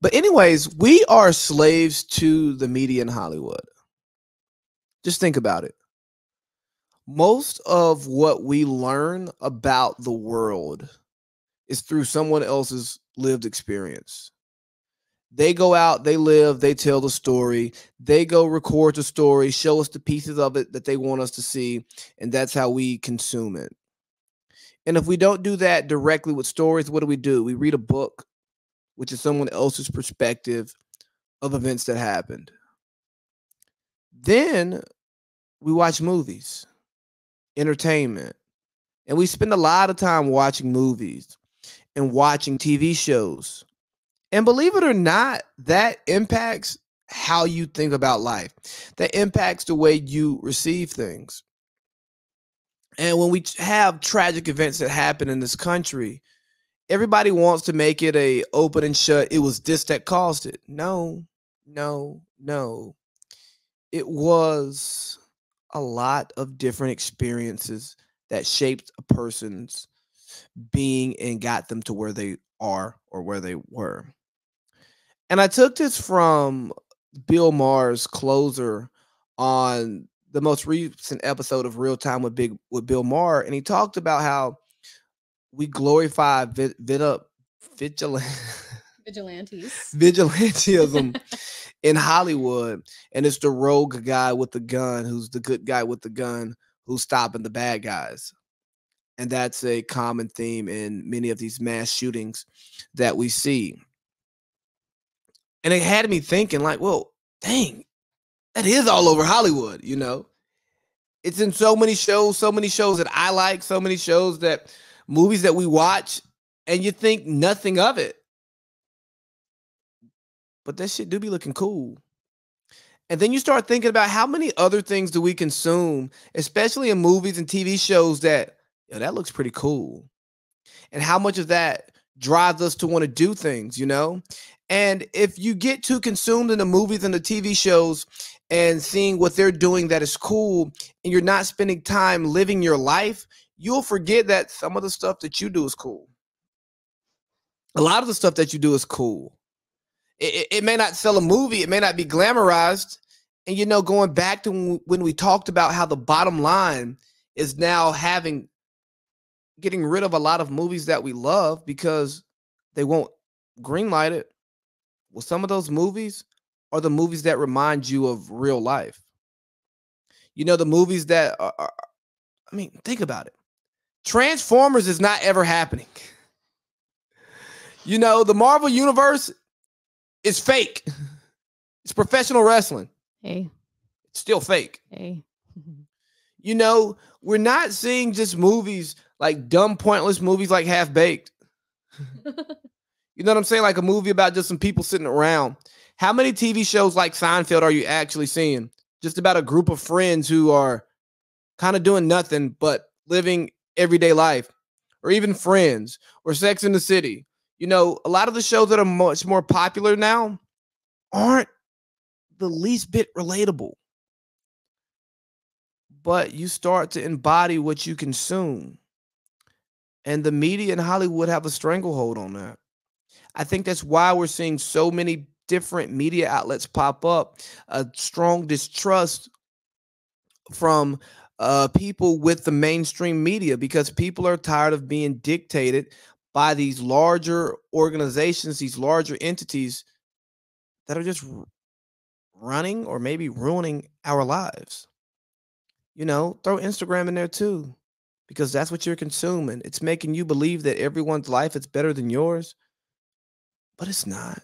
But anyways, we are slaves to the media in Hollywood. Just think about it. Most of what we learn about the world is through someone else's lived experience. They go out, they live, they tell the story, they go record the story, show us the pieces of it that they want us to see, and that's how we consume it. And if we don't do that directly with stories, what do? We read a book, which is someone else's perspective of events that happened. Then we watch movies, entertainment, and we spend a lot of time watching movies and watching TV shows. And believe it or not, that impacts how you think about life. That impacts the way you receive things. And when we have tragic events that happen in this country, everybody wants to make it a open and shut. It was this that caused it. No, no, no. It was a lot of different experiences that shaped a person's being and got them to where they are or where they were. And I took this from Bill Maher's closer on the most recent episode of Real Time with Bill Maher, and he talked about how we glorify vigil- Vigilantes. vigilantism in Hollywood, and it's the rogue guy with the gun who's the good guy with the gun who's stopping the bad guys. And that's a common theme in many of these mass shootings that we see. And it had me thinking, like, well, dang, that is all over Hollywood, you know? It's in so many shows that I like, so many shows that movies that we watch, and you think nothing of it. But that shit do be looking cool. And then you start thinking about how many other things do we consume, especially in movies and TV shows that, that looks pretty cool. And how much of that drives us to want to do things, you know? And if you get too consumed in the movies and the TV shows and seeing what they're doing that is cool, and you're not spending time living your life, you'll forget that some of the stuff that you do is cool. A lot of the stuff that you do is cool. It may not sell a movie, it may not be glamorized. And, you know, going back to when we talked about how the bottom line is now getting rid of a lot of movies that we love because they won't greenlight it. Well, some of those movies are the movies that remind you of real life. You know, the movies that are I mean, think about it. Transformers is not ever happening. You know, the Marvel Universe is fake. It's professional wrestling. Hey. It's still fake. Hey. You know, we're not seeing just movies like dumb, pointless movies like Half Baked. You know what I'm saying? Like a movie about just some people sitting around. How many TV shows like Seinfeld are you actually seeing? Just about a group of friends who are kind of doing nothing but living everyday life. Or even Friends or Sex in the City. You know, a lot of the shows that are much more popular now aren't the least bit relatable. But you start to embody what you consume. And the media in Hollywood have a stranglehold on that. I think that's why we're seeing so many different media outlets pop up, a strong distrust from people with the mainstream media because people are tired of being dictated by these larger organizations, these larger entities that are just running or maybe ruining our lives. You know, throw Instagram in there too, because that's what you're consuming. It's making you believe that everyone's life is better than yours, but it's not.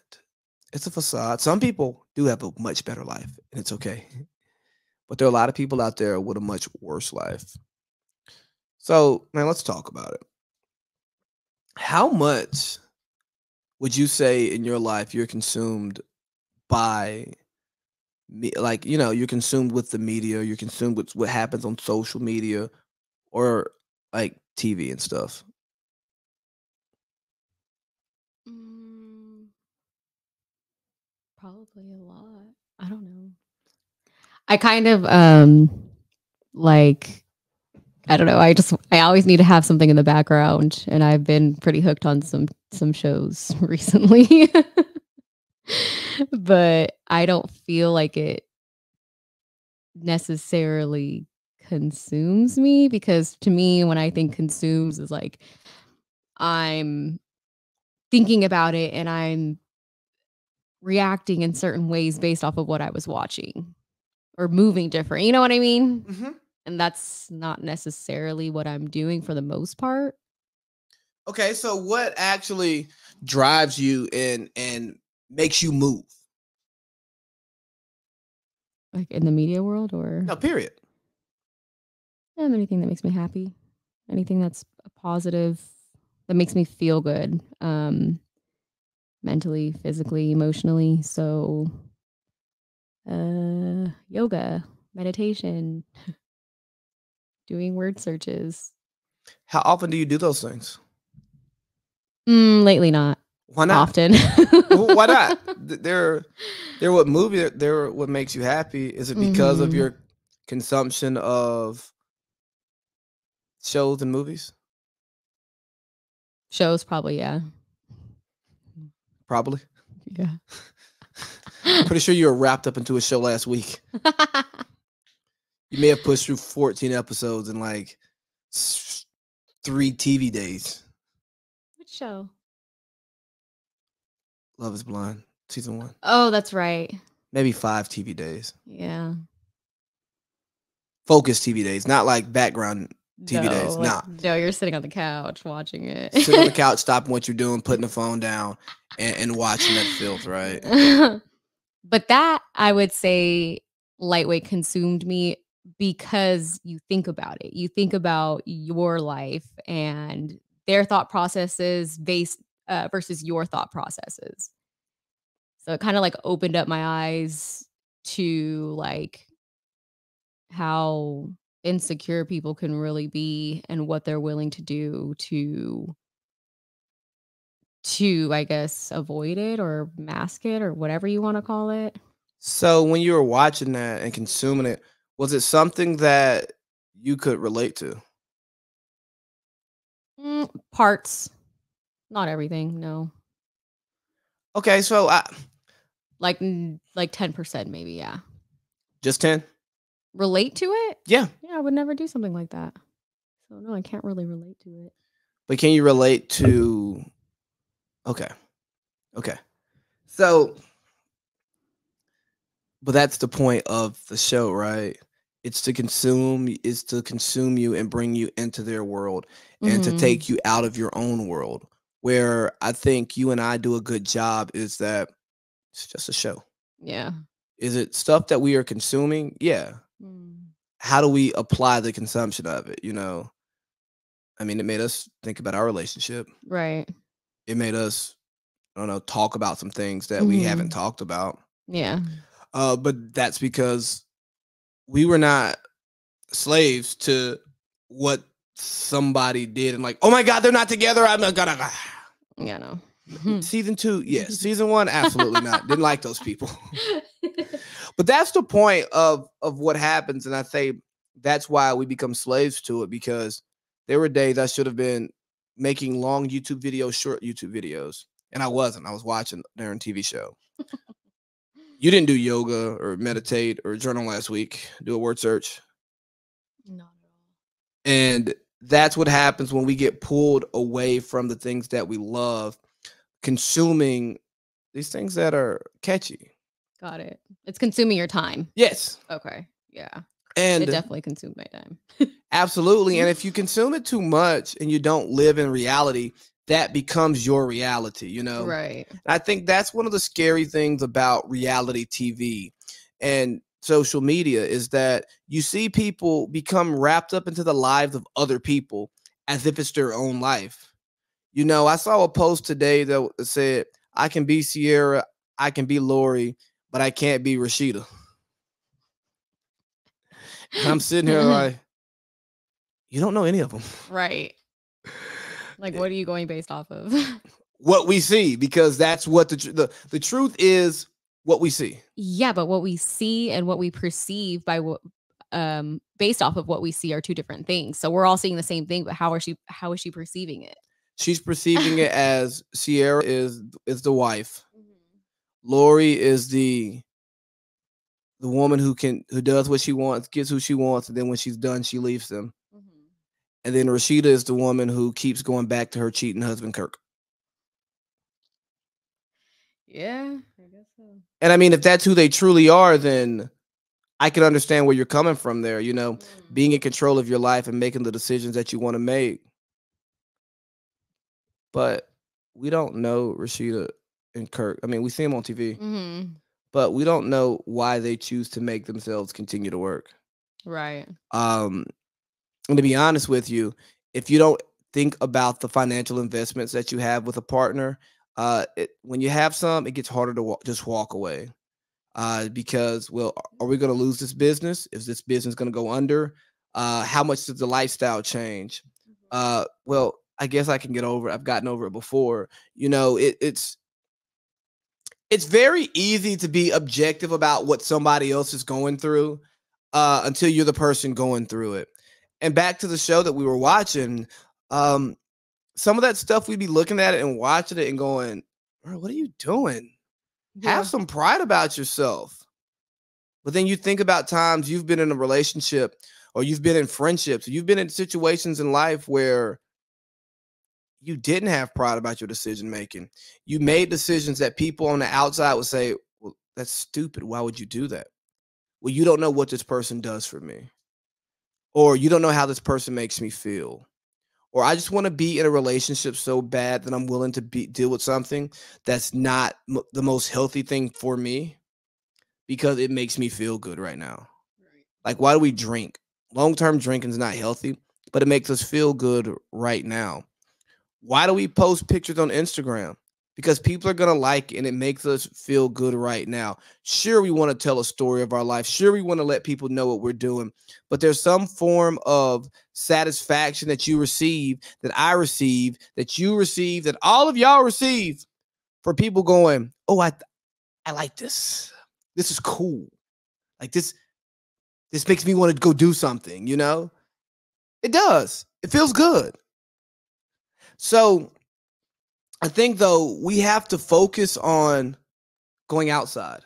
It's a facade. Some people do have a much better life, and it's okay. But there are a lot of people out there with a much worse life. So, man, let's talk about it. How much would you say in your life you're consumed by like, you know, you're consumed with the media, you're consumed with what happens on social media or like TV and stuff? Mm, probably a lot. I don't know. I kind of like I don't know. I always need to have something in the background, and I've been pretty hooked on some shows recently. But I don't feel like it necessarily consumes me because to me, when I think consumes is like I'm thinking about it and I'm reacting in certain ways based off of what I was watching or moving different. You know what I mean? Mhm. And that's not necessarily what I'm doing for the most part. Okay, so what actually drives you and makes you move? Like in the media world or No, period. anything that makes me happy, anything that's a positive that makes me feel good, mentally, physically, emotionally. So, yoga, meditation, doing word searches. How often do you do those things? Lately, not Why not? often. Why not? They're what movie. They're what makes you happy. Is it because of Mhm. your consumption of shows and movies? Shows probably, yeah. Probably. Yeah. Pretty sure you were wrapped up into a show last week. You may have pushed through 14 episodes in like 3 TV days. Which show? Love is Blind, season 1. Oh, that's right. Maybe 5 TV days. Yeah. Focus TV days, not like background TV No, days. like, Nah. no, you're sitting on the couch watching it. Sitting on the couch, stopping what you're doing, putting the phone down, and watching that filth, right? But that, I would say, lightweight consumed me because you think about it. You think about your life and their thought processes versus your thought processes. So it kinda, like, opened up my eyes to, like, how insecure people can really be and what they're willing to do to, I guess, avoid it or mask it or whatever you wanna call it. So when you were watching that and consuming it, was it something that you could relate to? Parts, not everything, no. Okay, so Like 10% maybe, yeah. just 10? Relate to it? Yeah. Yeah, I would never do something like that. So, no, I can't really relate to it. But can you relate to okay. Okay. So, but that's the point of the show, right? It's to consume you and bring you into their world and to Mhm. take you out of your own world. Where I think you and I do a good job is that it's just a show. Yeah. Is it stuff that we are consuming? Yeah. Mm. How do we apply the consumption of it? I mean, it made us think about our relationship. Right. It made us, I don't know, talk about some things that we haven't Mhm. talked about. Yeah. But that's because we were not slaves to what somebody did and like, oh my God, they're not together. I'm not gonna. Yeah, no. Season 2, yes. Season 1, absolutely not. Didn't like those people. But that's the point of what happens, and I say that's why we become slaves to it because there were days I should have been making long YouTube videos, short YouTube videos, and I wasn't. I was watching their TV show. You didn't do yoga or meditate or journal last week, do a word search. Not at all. And that's what happens when we get pulled away from the things that we love, consuming these things that are catchy. Got it. It's consuming your time. Yes. Okay. Yeah. It And definitely consumed my time. absolutely. And if you consume it too much and you don't live in reality, that becomes your reality. Right. I think that's one of the scary things about reality TV and social media is that you see people become wrapped up into the lives of other people as if it's their own life. I saw a post today that said, I can be Sierra, I can be Lori, but I can't be Rashida. And I'm sitting here like, you don't know any of them. Right. Like, what are you going based off of? What we see, because that's what the truth is what we see. Yeah, but what we see and what we perceive by what based off of what we see are two different things. So we're all seeing the same thing, but how is she perceiving it? She's perceiving it as Sierra is the wife, Mhm. Lori is the woman who does what she wants, gets who she wants, and then when she's done, she leaves them. Mhm. And then Rashida is the woman who keeps going back to her cheating husband Kirk. Yeah, I guess so. And I mean, if that's who they truly are, then I can understand where you're coming from there, Mm. being in control of your life and making the decisions that you want to make. But we don't know Rashida and Kirk. I mean, we see them on TV, Mhm. but we don't know why they choose to make themselves continue to work. Right. Um, and to be honest with you, if you don't think about the financial investments that you have with a partner, when you have some, it gets harder to just walk away. Because, well, are we going to lose this business? Is this business going to go under? How much does the lifestyle change? Mhm. Well, I guess I can get over it. I've gotten over it before. It's very easy to be objective about what somebody else is going through until you're the person going through it. And back to the show that we were watching, um, some of that stuff we'd be looking at it and watching it and going, "Bro, what are you doing? Have Yeah. some pride about yourself." But then you think about times you've been in a relationship or you've been in friendships, or you've been in situations in life where you didn't have pride about your decision making. You made decisions that people on the outside would say, "Well, that's stupid. Why would you do that?" Well, you don't know what this person does for me, or you don't know how this person makes me feel. Or I just want to be in a relationship so bad that I'm willing to deal with something that's not the most healthy thing for me because it makes me feel good right now. Right. Like, why do we drink? Long term drinking is not healthy, but it makes us feel good right now. Why do we post pictures on Instagram? Because people are going to like it and it makes us feel good right now. Sure, we want to tell a story of our life. Sure, we want to let people know what we're doing. But there's some form of satisfaction that you receive, that I receive, that you receive, that all of y'all receive for people going, "Oh, I like this. This is cool. Like this makes me want to go do something, you know?" It does. It feels good. So I think though we have to focus on going outside,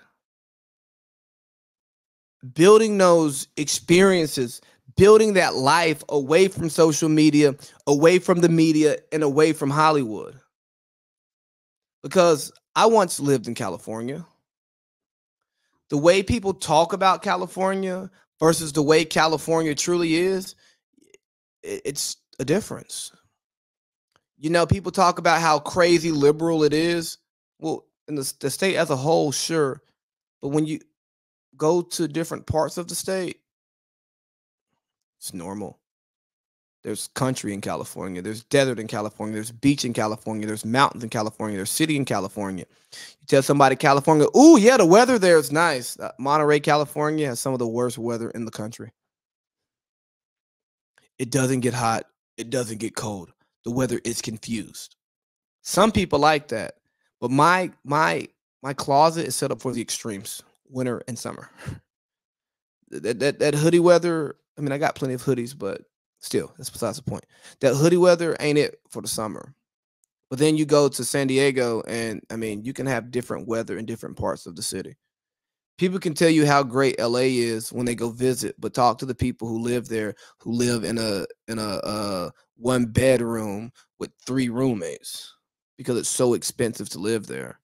building those experiences, building that life away from social media, away from the media, and away from Hollywood. Because I once lived in California. The way people talk about California versus the way California truly is, it's a difference. People talk about how crazy liberal it is. Well, in the state as a whole, sure. But when you go to different parts of the state, it's normal. There's country in California. There's desert in California. There's beach in California. There's mountains in California. There's city in California. You tell somebody California, "Ooh, yeah, the weather there is nice." Monterey, California has some of the worst weather in the country. It doesn't get hot. It doesn't get cold. The weather is confused. Some people like that, but my closet is set up for the extremes, winter and summer. That hoodie weather. I mean, I got plenty of hoodies, but still, that's besides the point. That hoodie weather ain't it for the summer. But then you go to San Diego, and I mean, you can have different weather in different parts of the city. People can tell you how great LA is when they go visit, but talk to the people who live there, who live in a one bedroom with three roommates because it's so expensive to live there.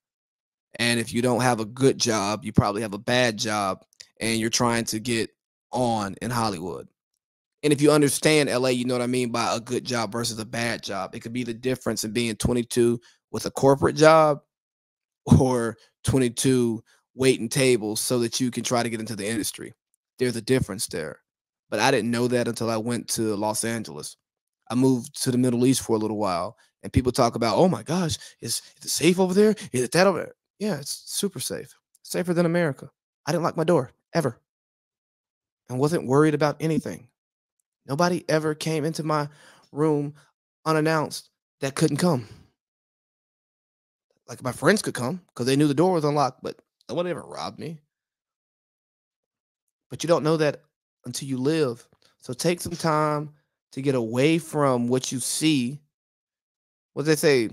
And if you don't have a good job, you probably have a bad job and you're trying to get on in Hollywood. And if you understand LA, you know what I mean by a good job versus a bad job. It could be the difference in being 22 with a corporate job or 22 waiting tables so that you can try to get into the industry. There's a difference there. But I didn't know that until I went to Los Angeles. I moved to the Middle East for a little while, and people talk about, "Oh my gosh, is it safe over there? Is it that over there?" Yeah, it's super safe. Safer than America. I didn't lock my door ever and wasn't worried about anything. Nobody ever came into my room unannounced that couldn't come. Like my friends could come because they knew the door was unlocked, but no one ever robbed me. But you don't know that until you live. So take some time to get away from what you see. What they say,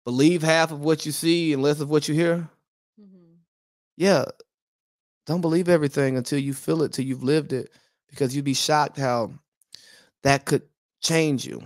believe half of what you see and less of what you hear. Mhm. Yeah, don't believe everything until you feel it, till you've lived it, because you'd be shocked how that could change you.